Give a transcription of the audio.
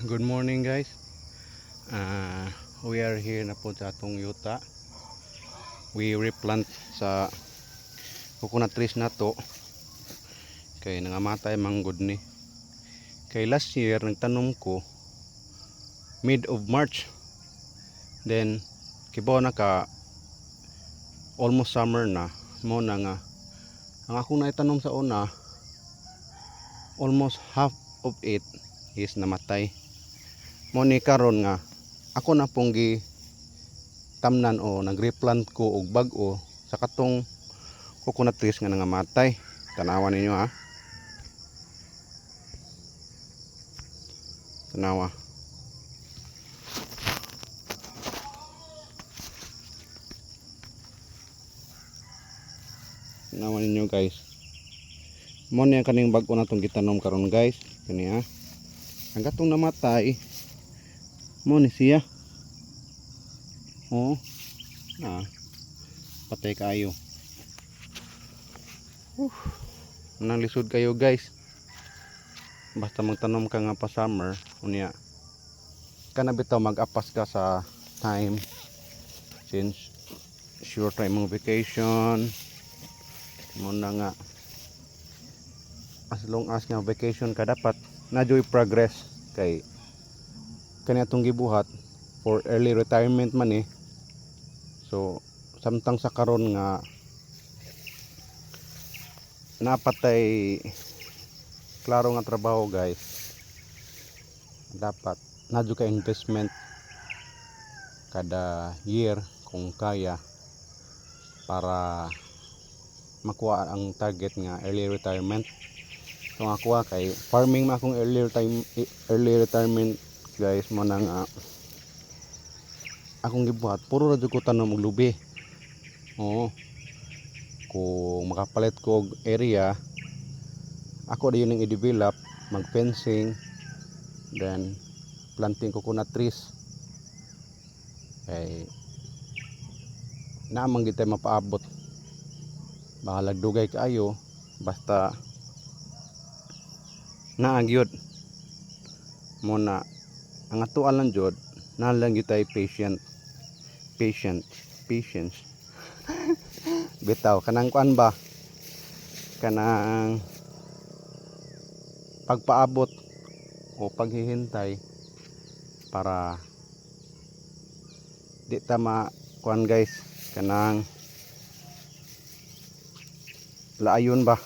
Good morning guys. We are here na po sa atong yuta. We replant sa coconut trees na to. Kay nangamatay manggod ni. Kay last year nagtanom ko mid of March. Then kibaw na ka almost summer na. Mo na nga ang akong naitanom sa una almost half of it is namatay. Mo ni karon nga ako na pong gi tamnan o nagreplant ko og bag-o sa katong coconut trees nga nangamatay. Tanawan ninyo ha. Tanawa. Tanawan ninyo guys. Mo ni kaning bag-o natong gitanom karon guys. Kani ha. Ang gatong namatay mo ni siya. Oh. Patay kayo. Nang lisod kayo guys. Basta magtanom ka nga pa summer, unya kana bitaw mag-apas ka sa time since sure time mong vacation. Mo na nga as long as nga vacation ka dapat na-joy progress kay kani atong gibuhat for early retirement man eh. So samtang sa karon nga napatay klaro nga trabaho guys, dapat nadyo ka investment kada year kung kaya para makuha ang target nga early retirement. So ako kay farming ma akong early retirement guys, mo nang akong gibuhat puro ra jud ko tanom og lubi. Oo. Kung makapalit ko og area, ako na yun ang i-develop, mag-fencing, then planting coconut trees. Kay naamang gitay mapaabot. Bahalag dugay kaayo, basta naagyod. Muna ang atuan lang jud, nalang gitay patience. Bitaw kanang kuan ba? Kanang pagpaabot o paghihintay para di ta ma kuan guys, kanang laayon ba.